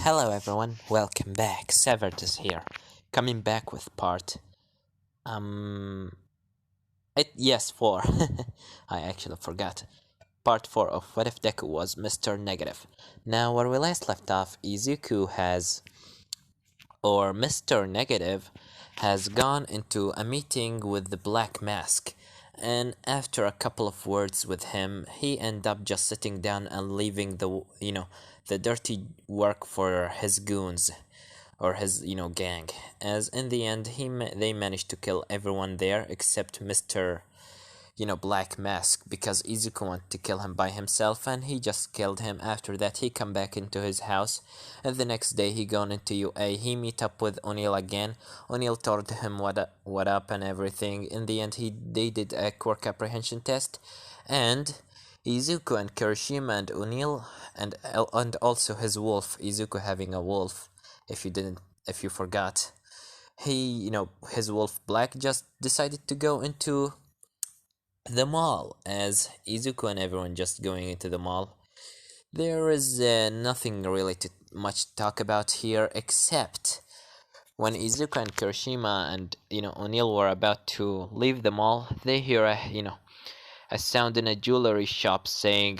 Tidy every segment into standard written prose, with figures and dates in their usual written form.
Hello everyone, welcome back. Severed is here, coming back with part yes 4. I actually forgot. Part 4 of What If Deku was Mr. Negative. Now where we last left off, Izuku Mr. Negative has gone into a meeting with the Black Mask, and after a couple of words with him, he ended up just sitting down and leaving the dirty work for his goons or his gang. As in the end, they managed to kill everyone there except Mr. Black Mask, because Izuku wanted to kill him by himself, and he just killed him. After that, he come back into his house, and the next day he gone into UA. He meet up with O'Neil again. O'Neil told him what up and everything. In the end, they did a quirk apprehension test, and Izuku and Kirishima and O'Neil and also his wolf, Izuku having a wolf, if you forgot. His wolf Black just decided to go into the mall. As Izuku and everyone just going into the mall, there is nothing really much to talk about here, except when Izuku and Kirishima and O'Neil were about to leave the mall, they hear a sound in a jewelry shop saying,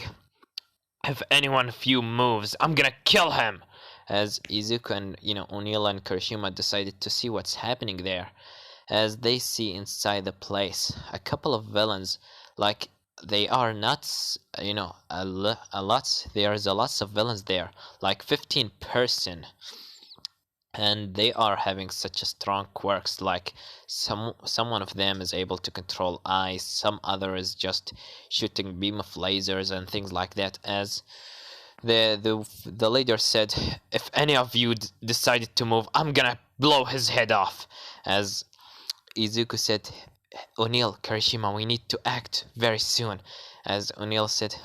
"If anyone of you moves, I'm gonna kill him." As Izuku and O'Neil and Kirishima decided to see what's happening there, as they see inside the place a couple of villains, like they are not a lot. There's a lots of villains there, like 15 person, and they are having such a strong quirks. Like someone of them is able to control ice, some other is just shooting beam of lasers and things like that. As the leader said, "If any of you decided to move, I'm gonna blow his head off." As Izuku said, "O'Neil, Kirishima, we need to act very soon." As O'Neil said,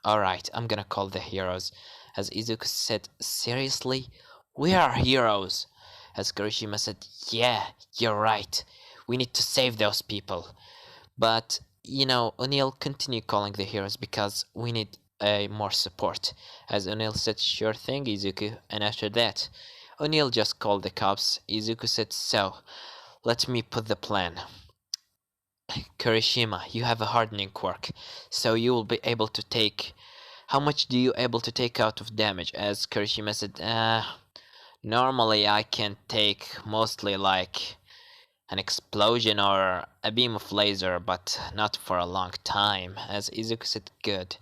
alright, I'm gonna call the heroes." As Izuku said, "Seriously? We are heroes." As Kirishima said, "Yeah, you're right. We need to save those people." But, O'Neil continued calling the heroes because we need more support. As O'Neil said, "Sure thing, Izuku." And after that, O'Neil just called the cops. Izuku said, "So, let me put the plan. Kirishima, you have a hardening quirk, so you will be able to take... How much do you able to take out of damage?" As Kirishima said, "Normally I can take mostly like an explosion or a beam of laser, but not for a long time." As Izuku said, "Good.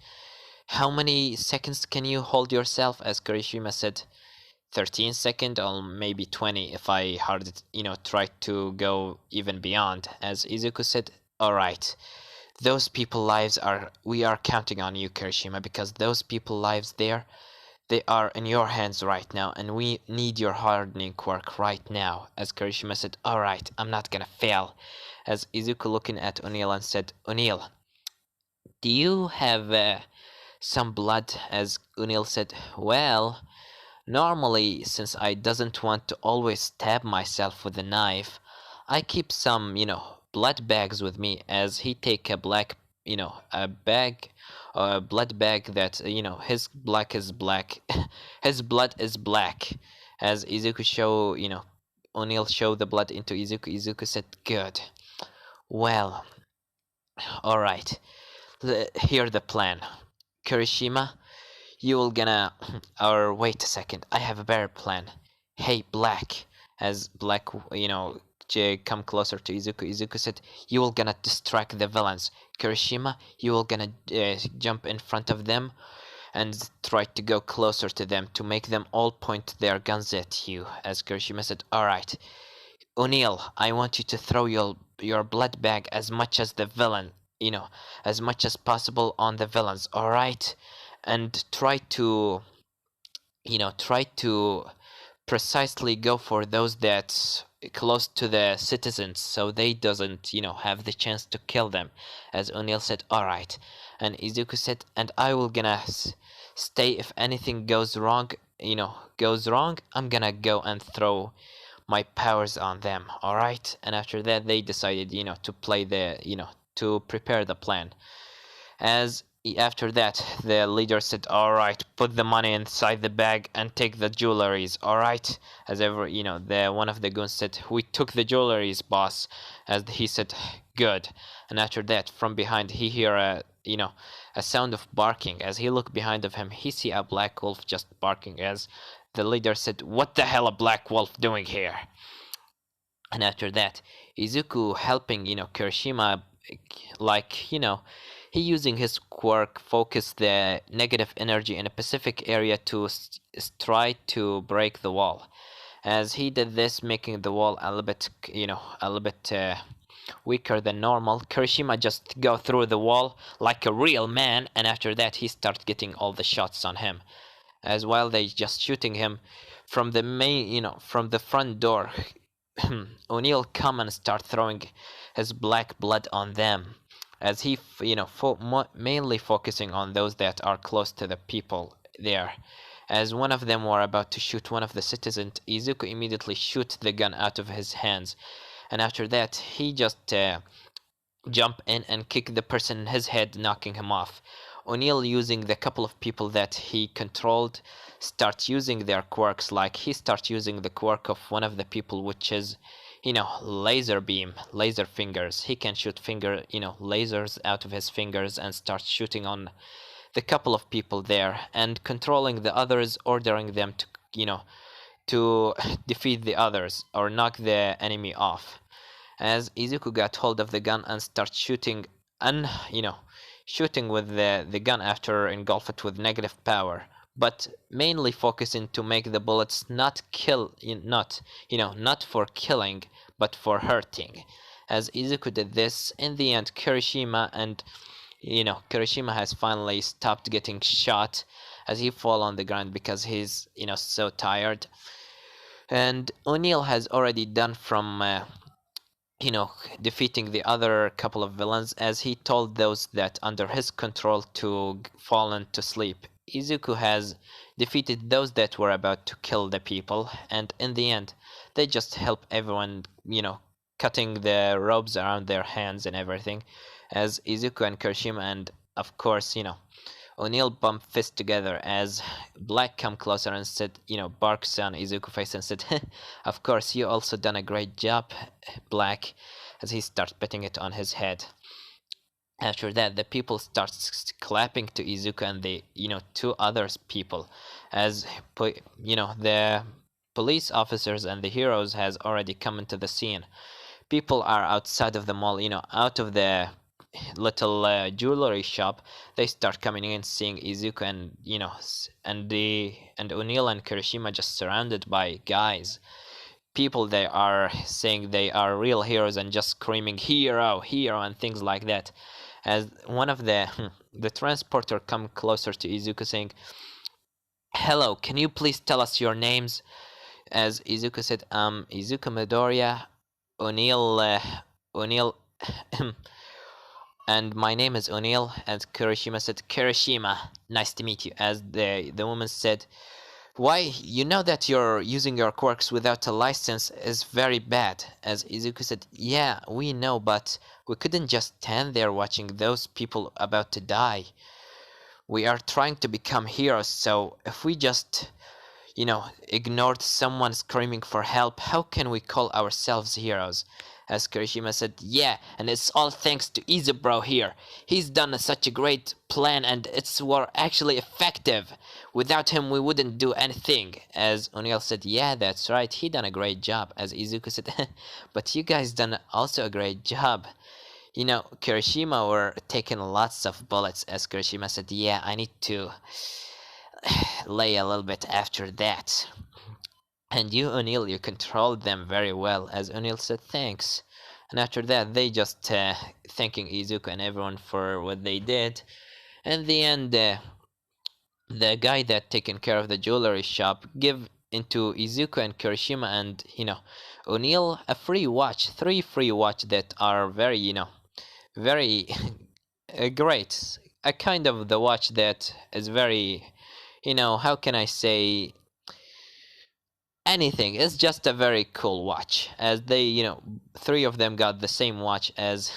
How many seconds can you hold yourself?" As Kirishima said, 13 seconds or maybe 20 if I try to go even beyond. As Izuku said, "Alright, those people lives we are counting on you, Kirishima, because those people lives there, they are in your hands right now, and we need your hardening quirk right now." As Kirishima said, "Alright, I'm not gonna fail." As Izuku looking at O'Neil and said, "O'Neil, do you have some blood?" As O'Neil said, "Well, normally, since I doesn't want to always stab myself with a knife, I keep some, blood bags with me." As he take a black, a bag, a blood bag that, his black is black, his blood is black. As Izuku show, O'Neil show the blood into Izuku. Izuku said, "Good. Well, alright. Hear the plan. Kirishima, you will gonna... or wait a second, I have a better plan. Hey, Black." As Black, come closer to Izuku. Izuku said, "You will gonna distract the villains. Kirishima, you will gonna jump in front of them and try to go closer to them to make them all point their guns at you." As Kirishima said, "Alright. O'Neil, I want you to throw your blood bag as much as the villain, as much as possible on the villains, alright? And try to precisely go for those that close to the citizens, so they doesn't have the chance to kill them." As O'Neil said, "Alright." And Izuku said, "And I will gonna stay. If anything goes wrong, I'm gonna go and throw my powers on them, alright?" And after that, they decided to play to prepare the plan. As after that, the leader said, "All right, put the money inside the bag and take the jewelries. All right." As ever, the one of the goons said, "We took the jewelries, boss." As he said, "Good." And after that, from behind, he hear a sound of barking. As he looked behind of him, he see a black wolf just barking. As the leader said, "What the hell a black wolf doing here?" And after that, Izuku helping, Kirishima, like, he using his quirk focus the negative energy in a specific area to try to break the wall. As he did this, making the wall a little bit, a little bit weaker than normal, Kirishima just go through the wall like a real man, and after that he starts getting all the shots on him. As while they just shooting him from the main, from the front door, O'Neill come and start throwing his black blood on them, as he, mainly focusing on those that are close to the people there. As one of them were about to shoot one of the citizens, Izuku immediately shoot the gun out of his hands, and after that he just jump in and kick the person in his head, knocking him off. O'Neill, using the couple of people that he controlled, start using their quirks. Like he start using the quirk of one of the people, which is, laser beam, laser fingers. He can shoot lasers out of his fingers and start shooting on the couple of people there, and controlling the others, ordering them to, to defeat the others or knock the enemy off. As Izuku got hold of the gun and start shooting, and shooting with the gun after engulf it with negative power, but mainly focusing to make the bullets not kill, not for killing, but for hurting. As Izuku did this, in the end, Kirishima has finally stopped getting shot, as he fall on the ground because he's so tired. And O'Neill has already done from defeating the other couple of villains, as he told those that under his control to fall into sleep. Izuku has defeated those that were about to kill the people, and in the end, they just help everyone, cutting the ropes around their hands and everything, as Izuku and Kirishima and, of course, O'Neill bump fists together, as Black come closer and said, barks on Izuku face and said, "Of course, you also done a great job, Black," as he starts petting it on his head. After that, the people start clapping to Izuku and the, two others people, as, the police officers and the heroes has already come into the scene. People are outside of the mall, out of the little jewelry shop. They start coming in, seeing Izuku and and O'Neill and Kirishima just surrounded by guys. People, they are saying they are real heroes and just screaming hero, hero, and things like that. As one of the the transporter come closer to Izuku, saying, "Hello, can you please tell us your names?" As Izuku said, Izuku Midoriya, O'Neill, O'Neill, and my name is O'Neill. And Kirishima said, "Kirishima, nice to meet you." As the woman said, "Why, you know that you're using your quirks without a license is very bad." As Izuku said, "Yeah, we know, but we couldn't just stand there watching those people about to die. We are trying to become heroes, so if we just, ignored someone screaming for help, how can we call ourselves heroes?" As Kirishima said, "Yeah, and it's all thanks to Izubro here. He's done such a great plan, and it's were actually effective. Without him, we wouldn't do anything." As O'Neill said, "Yeah, that's right. He done a great job." As Izuku said, "But you guys done also a great job. Kirishima were taking lots of bullets." As Kirishima said, "Yeah, I need to lay a little bit after that. And you, O'Neill, you controlled them very well." As O'Neill said, "Thanks." And after that, they just thanking Izuku and everyone for what they did. In the end, the guy that taken care of the jewelry shop give into Izuku and Kirishima and O'Neill a free watch, 3 free watch that are very very great. A kind of the watch that is very, how can I say, anything. It's just a very cool watch, as they 3 of them got the same watch. As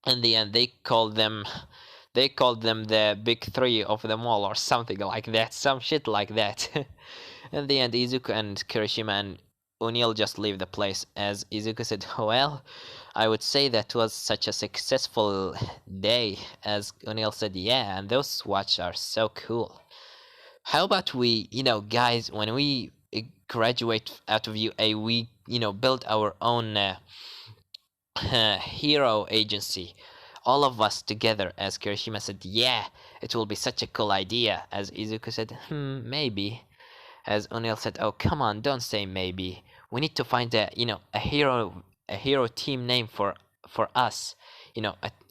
in the end, they called them They called them the big three of the mall or something like that, some shit like that. In the end, Izuku and Kirishima and O'Neill just leave the place. As Izuku said, well, I would say that was such a successful day. As O'Neill said, yeah, and those watch are so cool. How about we, guys, when we graduate out of UA, we, build our own hero agency. All of us together, as Kirishima said, yeah, it will be such a cool idea. As Izuku said, maybe. As O'Neill said, oh, come on, don't say maybe. We need to find a hero team name for us.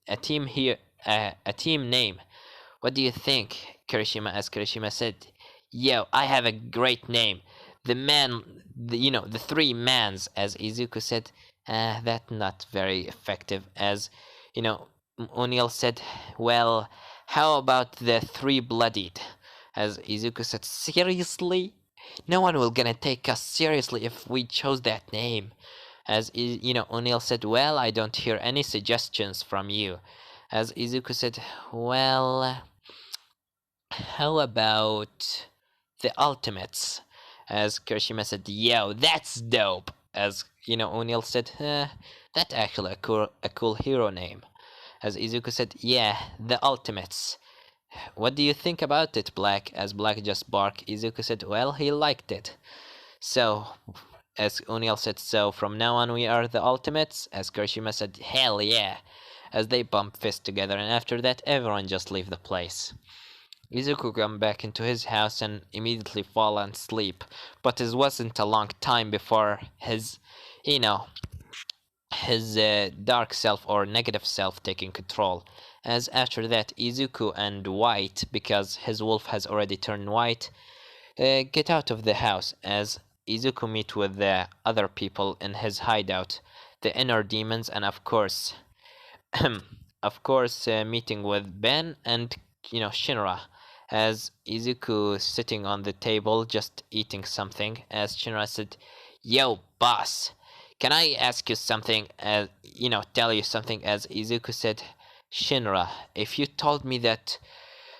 A team here, a team name. What do you think, Kirishima? As Kirishima said, yo, I have a great name. The man, the three mans. As Izuku said, that's not very effective. As, O'Neill said, well, how about the three bloodied? As Izuku said, seriously? No one will gonna take us seriously if we chose that name. As O'Neill said, well, I don't hear any suggestions from you. As Izuku said, well, how about the Ultimates? As Kirishima said, yo, that's dope. As O'Neill said, that's actually a cool hero name. As Izuku said, yeah, the Ultimates. What do you think about it, Black? As Black just barked, Izuku said, well, he liked it. So, as O'Neill said, so from now on we are the Ultimates? As Kirishima said, hell yeah. As they bump fists together, and after that everyone just leave the place. Izuku come back into his house and immediately fall and sleep, but it wasn't a long time before his, you know, his dark self or negative self taking control. As after that, Izuku and White, because his wolf has already turned white, get out of the house. As Izuku meet with the other people in his hideout, the inner demons, and of course, meeting with Ben and Shinra. As Izuku sitting on the table just eating something, as Shinra said, "Yo, boss, can I ask you something? Tell you something?" As Izuku said, "Shinra, if you told me that,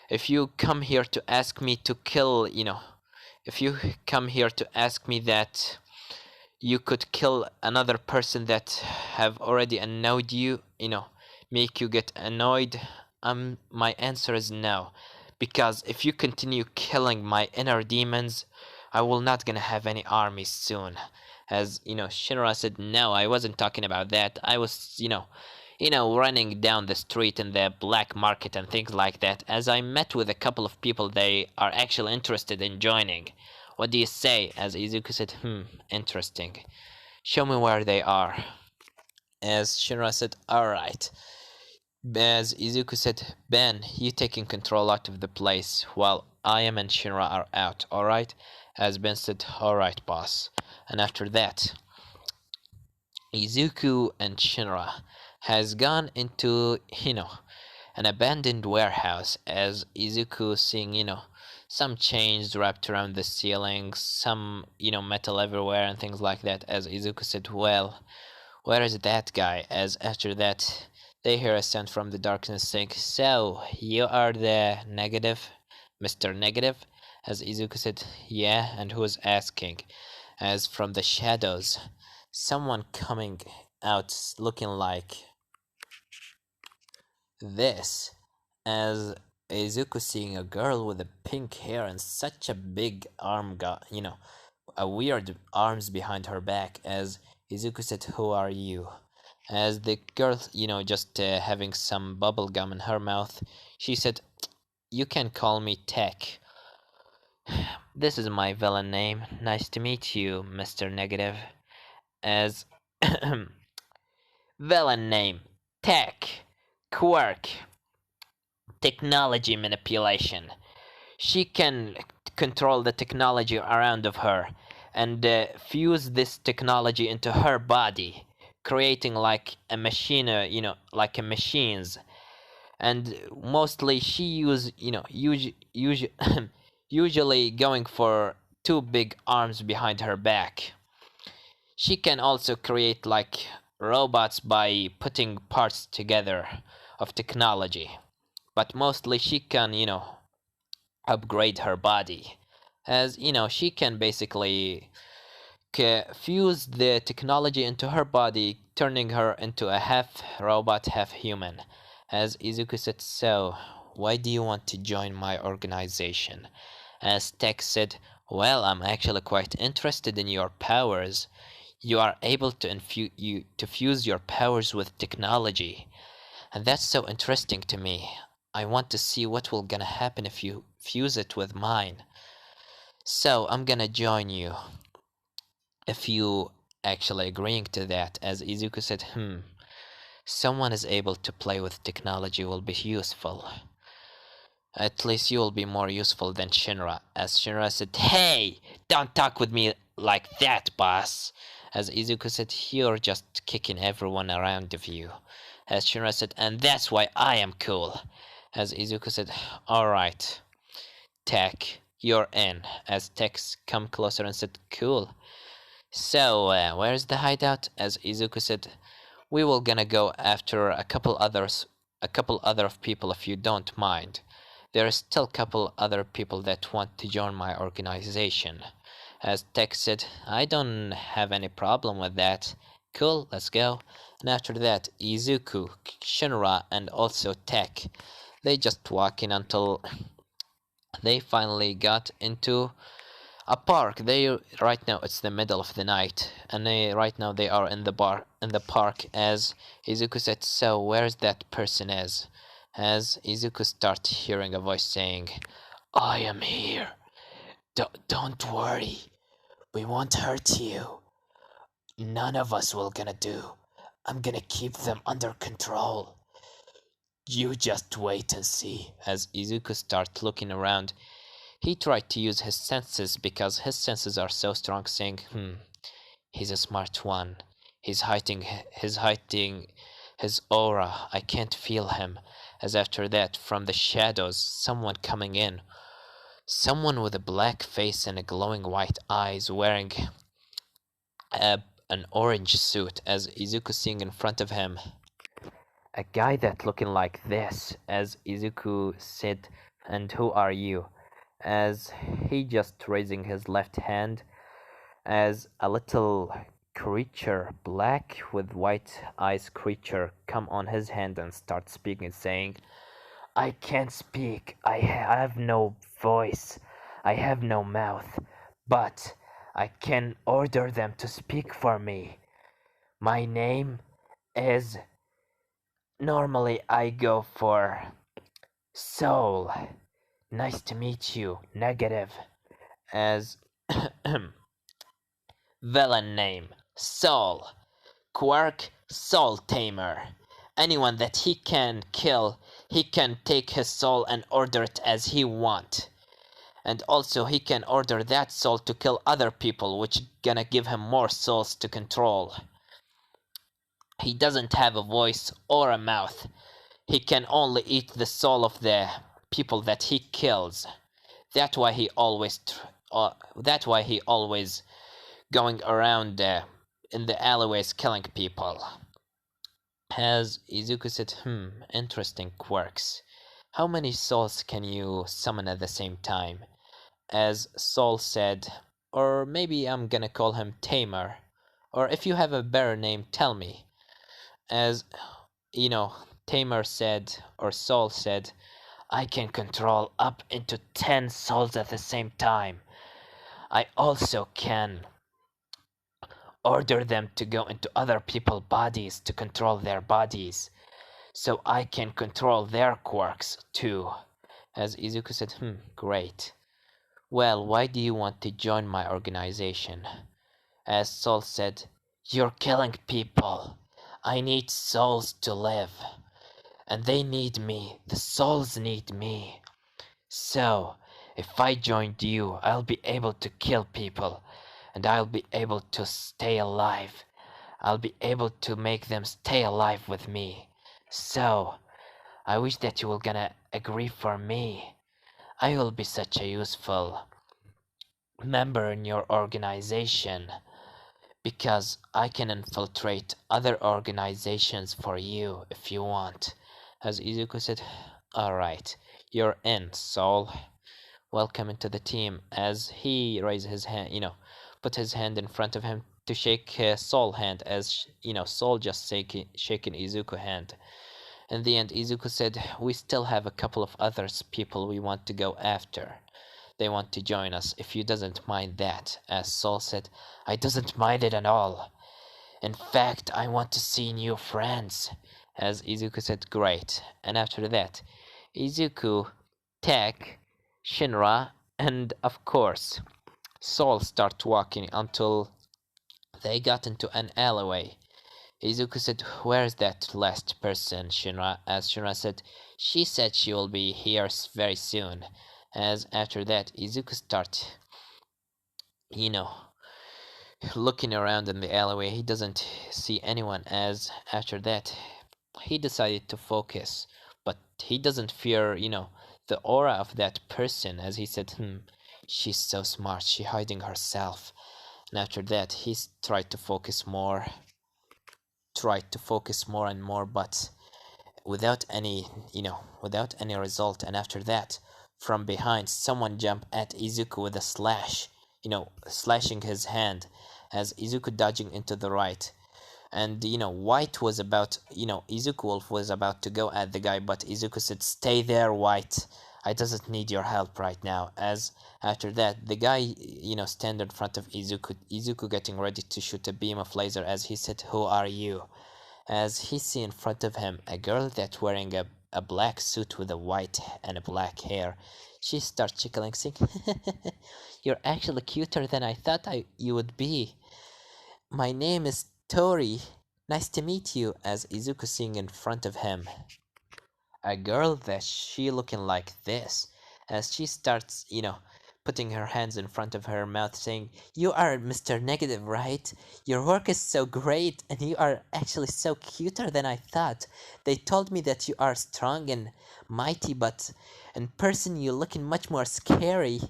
if you come here to ask me to kill, if you come here to ask me that you could kill another person that have already annoyed you, make you get annoyed, my answer is no, because if you continue killing my inner demons, I will not gonna have any armies soon." As Shinra said, "No, I wasn't talking about that. I was, running down the street in the black market and things like that, as I met with a couple of people they are actually interested in joining. What do you say?" As Izuku said, interesting. Show me where they are." As Shinra said, alright. As Izuku said, "Ben, you taking control out of the place while I am and Shinra are out, alright?" As Ben said, alright, boss. And after that, Izuku and Shinra has gone into, an abandoned warehouse. As Izuku seeing, some chains wrapped around the ceiling, some, metal everywhere and things like that. As Izuku said, well, where is that guy? As after that, they hear a sound from the darkness saying, "So, you are the negative, Mr. Negative?" As Izuku said, "Yeah, and who's asking?" As from the shadows, someone coming out looking like this. As Izuku seeing a girl with a pink hair and such a big arm a weird arms behind her back. As Izuku said, "Who are you?" As the girl, just having some bubble gum in her mouth, she said, "You can call me Tech. This is my villain name. Nice to meet you, Mr. Negative." As villain name, Tech, quirk, technology manipulation. She can control the technology around of her and fuse this technology into her body, creating like a machine, like a machines. And mostly she usually going for two big arms behind her back. She can also create like robots by putting parts together of technology. but mostly she can, upgrade her body. As she can basically fuse the technology into her body, turning her into a half robot, half human. As Izuku said, so why do you want to join my organization? As Tech said, well, I'm actually quite interested in your powers. You are able to fuse your powers with technology, and that's so interesting to me. I want to see what will gonna happen if you fuse it with mine. So I'm gonna join you if you actually agreeing to that. As Izuku said, someone is able to play with technology will be useful. At least you will be more useful than Shinra. As Shinra said, hey, don't talk with me like that, boss. As Izuku said, you're just kicking everyone around of you. As Shinra said, and that's why I am cool. As Izuku said, alright, Tech, you're in. As Tex come closer and said, cool. So, where's the hideout? As Izuku said, we will gonna go after a couple other people if you don't mind. There is still a couple other people that want to join my organization. As Tech said, I don't have any problem with that. Cool, let's go. And after that, Izuku, Shinra, and also Tech, they just walking until they finally got into a park. They right now it's the middle of the night, and right now they are in the park. As Izuku said, so where's that person is? As Izuku start hearing a voice saying, I am here. Don't worry, we won't hurt you. None of us will gonna do. I'm gonna keep them under control. You just wait and see. As Izuku start looking around, he tried to use his senses because his senses are so strong, saying, he's a smart one. He's hiding his aura. I can't feel him. As after that, from the shadows, someone coming in. Someone with a black face and a glowing white eyes, wearing an orange suit. As Izuku seeing in front of him a guy that looking like this. As Izuku said, and who are you? As he just raising his left hand, as a little creature, black with white eyes creature, come on his hand and start speaking, saying, I can't speak, I have no voice, I have no mouth, but I can order them to speak for me. My name is, normally I go for Soul. Nice to meet you, Negative. As villain name, Soul. Quirk, Soul Tamer. Anyone that he can kill, he can take his soul and order it as he want. And also he can order that soul to kill other people, which gonna give him more souls to control. He doesn't have a voice or a mouth. He can only eat the soul of the people that he kills. That's why he always going around in the alleyways killing people. As Izuku said, interesting quirks. How many souls can you summon at the same time? As Soul said, or maybe I'm gonna call him Tamer. Or if you have a better name, tell me. As, Tamer said, or Soul said, I can control up into 10 souls at the same time. I also can order them to go into other people's bodies to control their bodies. So I can control their quirks too. As Izuku said, great. Well, why do you want to join my organization? As Soul said, you're killing people. I need souls to live. And they need me. The souls need me. So, if I joined you, I'll be able to kill people. And I'll be able to stay alive. I'll be able to make them stay alive with me. So, I wish that you were gonna agree for me. I will be such a useful member in your organization because I can infiltrate other organizations for you if you want. As Izuku said, Alright, you're in, Soul. Welcome into the team. As he raised his hand, put his hand in front of him to shake Soul's hand, as Soul just shaking Izuku's hand. In the end, Izuku said, "We still have a couple of others people we want to go after. They want to join us, if you doesn't mind that." As Soul said, "I doesn't mind it at all. In fact, I want to see new friends." As Izuku said, "Great." And after that, Izuku, Tak, Shinra, and of course, Soul start walking until they got into an alleyway. Izuku said, "Where's that last person, Shinra?" As Shinra said, "She said she will be here very soon." As after that, Izuku start, you know, looking around in the alleyway. He doesn't see anyone. As after that, he decided to focus, but he doesn't fear, the aura of that person. As he said, she's so smart, she hiding herself. And after that, he tried to focus more and more, but without any result. And after that, from behind, someone jumped at Izuku with a slash, slashing his hand, as Izuku dodging into the right. And White was about, Izuku Wolf was about to go at the guy, but Izuku said, "Stay there, White. I doesn't need your help right now." As after that, the guy, stand in front of Izuku getting ready to shoot a beam of laser, as he said, "Who are you?" As he see in front of him a girl that wearing a black suit with a white and a black hair. She starts chuckling, saying, "You're actually cuter than I thought you would be. My name is Tori. Nice to meet you." As Izuku seeing in front of him a girl that she looking like this, as she starts, putting her hands in front of her mouth, saying, "You are Mr. Negative, right? Your work is so great, and you are actually so cuter than I thought. They told me that you are strong and mighty, but in person you're looking much more scary."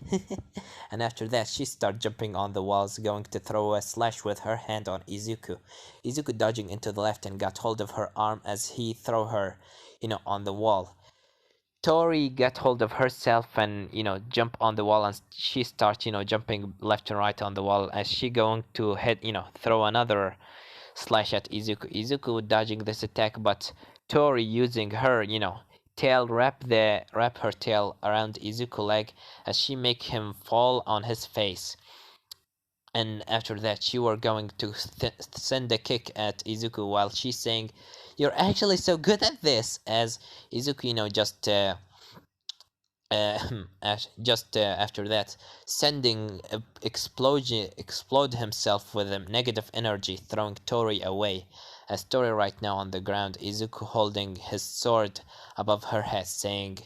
And after that, she started jumping on the walls, going to throw a slash with her hand on Izuku. Izuku dodging into the left and got hold of her arm as he throw her, on the wall. Tori got hold of herself and jump on the wall, and she starts jumping left and right on the wall as she going to hit throw another slash at Izuku. Izuku dodging this attack, but Tori using her tail wrap her tail around Izuku leg as she make him fall on his face. And after that, she were going to send a kick at Izuku while she's saying, "You're actually so good at this." As Izuku, after that, sending explode himself with a negative energy, throwing Tori away. As Tori right now on the ground, Izuku holding his sword above her head, saying,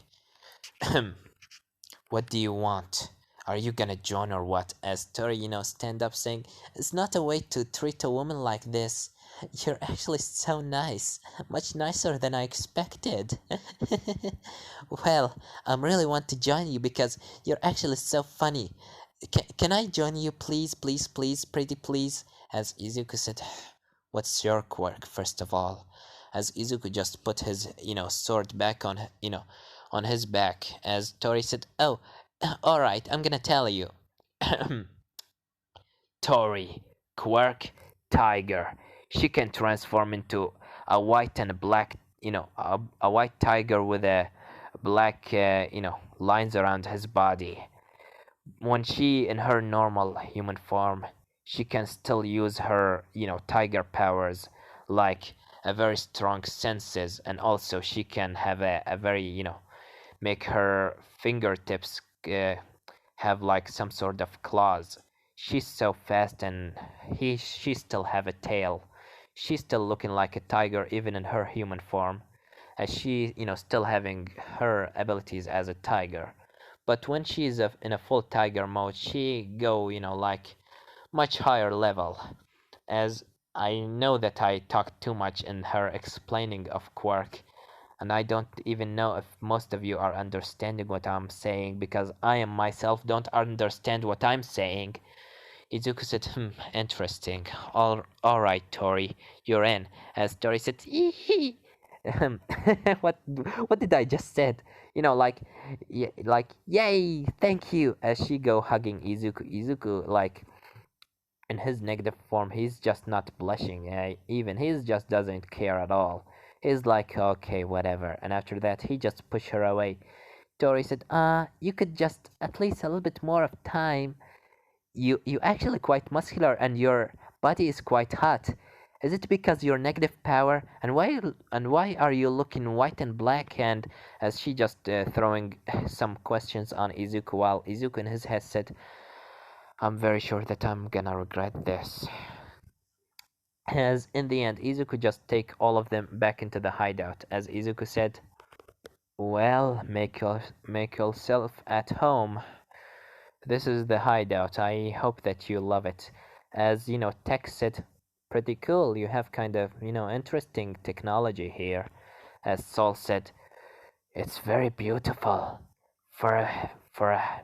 "What do you want? Are you gonna join or what?" As Tori, stand up saying, "It's not a way to treat a woman like this. You're actually so nice. Much nicer than I expected." "Well, I really want to join you because you're actually so funny. Can I join you, please, please, please, pretty please?" As Izuku said, "What's your quirk, first of all?" As Izuku just put his, sword back on his back. As Tori said, "Oh, alright, I'm gonna tell you." Tori, quirk, tiger. She can transform into a white and a black, a white tiger with a black, lines around his body. When she in her normal human form, she can still use her, tiger powers, like a very strong senses, and also she can have a very, make her fingertips have like some sort of claws. She's so fast, and she still have a tail. She's still looking like a tiger even in her human form, as she still having her abilities as a tiger. But when she's in a full tiger mode, she go like much higher level. As I know that I talked too much in her explaining of quirk, and I don't even know if most of you are understanding what I'm saying, because I am myself don't understand what I'm saying. Izuku said, interesting. Alright, Tori, you're in." As Tori said, "Hee." um, what what did I just said? Like, like yay, thank you. As she go hugging Izuku, Izuku like in his negative form, he's just not blushing. Even he's just doesn't care at all. He's like, okay, whatever. And after that, he just push her away. Tori said, you could just at least a little bit more of time. You actually quite muscular and your body is quite hot. Is it because your negative power? And why are you looking white and black? And as she just throwing some questions on Izuku, while Izuku in his head said, I'm very sure that I'm gonna regret this. As in the end, Izuku just take all of them back into the hideout. As Izuku said, well, make yourself at home. This is the hideout. I hope that you love it. As Tech said, pretty cool. You have kind of, interesting technology here. As Sol said, it's very beautiful. For a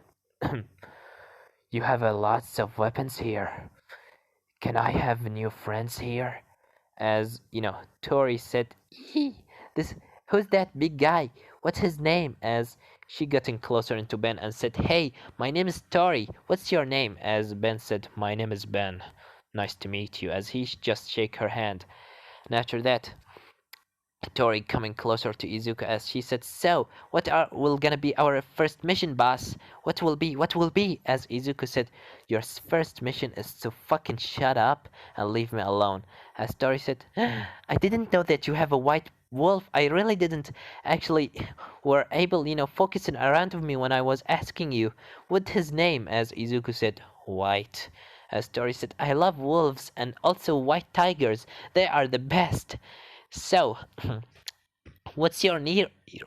you have lots of weapons here. Can I have new friends here? As Tori said, this who's that big guy? What's his name? As she getting closer into Ben and said, hey, my name is Tori. What's your name? As Ben said, my name is Ben. Nice to meet you. As he just shake her hand. And after that, Tori coming closer to Izuka as she said, so, what will gonna be our first mission, boss? What will be? What will be? As Izuku said, your first mission is to fucking shut up and leave me alone. As Tori said, I didn't know that you have a white wolf. I really didn't actually were able, focusing around of me when I was asking you. What's his name? As Izuku said, White. As Tori said, I love wolves and also white tigers. They are the best. So, what's your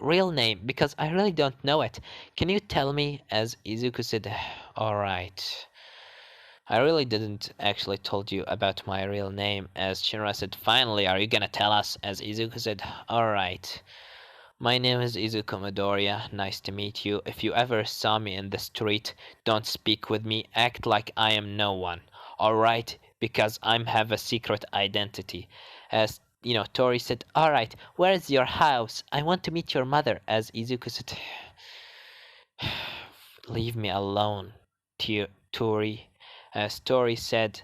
real name? Because I really don't know it. Can you tell me? As Izuku said, alright. I really didn't actually told you about my real name. As Shinra said, finally, are you gonna tell us? As Izuku said, alright. My name is Izuku Midoriya. Nice to meet you. If you ever saw me in the street, don't speak with me. Act like I am no one. Alright? Because I have a secret identity. As Tori said, alright, where is your house? I want to meet your mother. As Izuku said, leave me alone, Tori. As Tori said,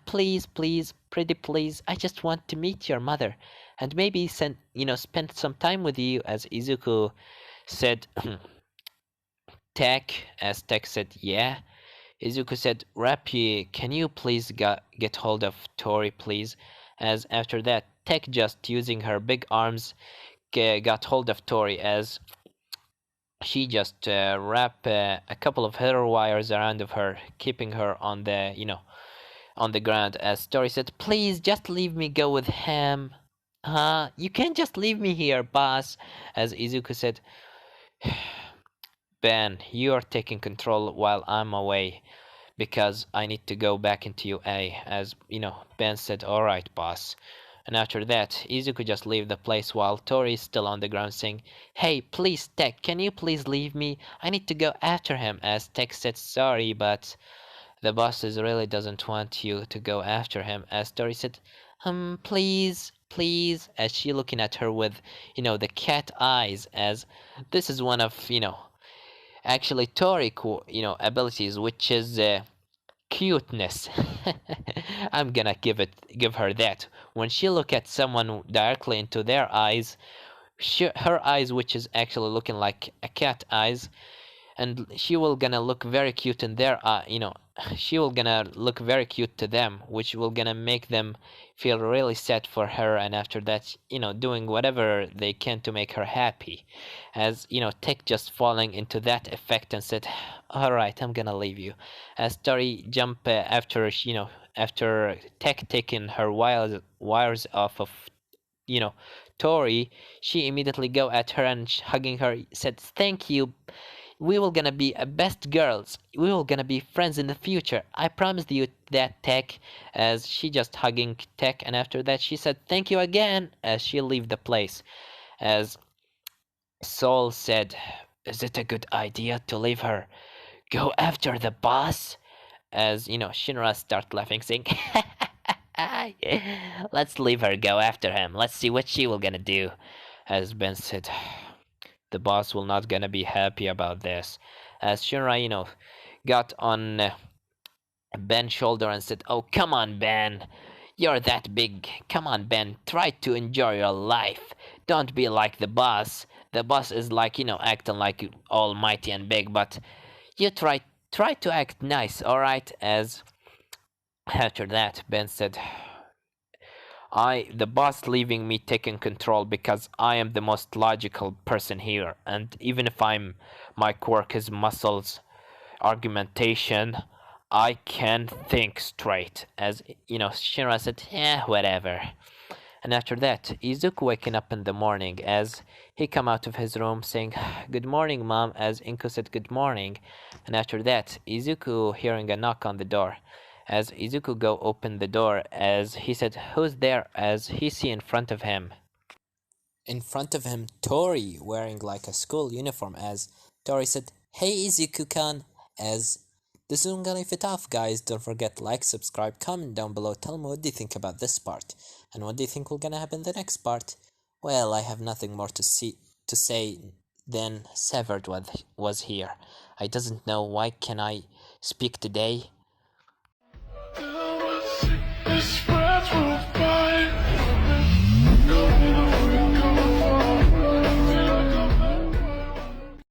please, please, pretty please, I just want to meet your mother and maybe spend some time with you. As Izuku said, Tech. As Tech said, yeah. Izuku said, Rapi, can you please get hold of Tori, please? As after that, Tech just using her big arms got hold of Tori as she just wrapped a couple of hair wires around of her, keeping her on the, on the ground. As Tori said, please just leave me go with him. You can't just leave me here, boss. As Izuku said, Ben, you are taking control while I'm away because I need to go back into UA. As Ben said, alright, boss. And after that, Izuku just leave the place while Tori is still on the ground saying, hey, please, Tech, can you please leave me? I need to go after him. As Tech said, sorry, but the boss really doesn't want you to go after him. As Tori said, please, please. As she looking at her with, the cat eyes. As this is one of, actually Tori, abilities, which is cuteness. I'm gonna give her that. When she look at someone directly into their eyes, her eyes, which is actually looking like a cat eyes, and she will gonna look very cute in their she will gonna look very cute to them, which will gonna make them feel really sad for her, and after that, doing whatever they can to make her happy. As Tech just falling into that effect and said, all right, I'm gonna leave you. As Tori jump after after Tech taking her wires off of you know Tori, she immediately go at her and hugging her said, thank you, we will gonna be best girls. We will gonna be friends in the future. I promised you that, Tech. As she just hugging Tech, and after that she said thank you again as she leave the place. As Saul said, is it a good idea to leave her? Go after the boss? As Shinra start laughing, saying, Let's leave her go after him. Let's see what she will gonna do. As Ben said, the boss will not gonna be happy about this. As Shinra, got on Ben's shoulder and said, "Oh, come on, Ben. You're that big. Come on, Ben. Try to enjoy your life. Don't be like the boss. The boss is like, acting like almighty and big, but you try to act nice, all right?" As after that, Ben said, the boss leaving me taking control because I am the most logical person here, and even if my quirk is muscles argumentation, I can think straight." As Shinra said, whatever. And after that, Izuku waking up in the morning as he come out of his room saying, "Good morning, mom," as Inko said good morning. And after that, Izuku hearing a knock on the door. As Izuku go open the door, as he said, "Who's there?" As he see in front of him, Tori wearing like a school uniform. As Tori said, "Hey Izuku-kan," as this is gonna leave it off, guys. Don't forget, like, subscribe, comment down below. Tell me what do you think about this part, and what do you think will gonna happen in the next part. Well, I have nothing more to say than Severed was here. I doesn't know why can I speak today.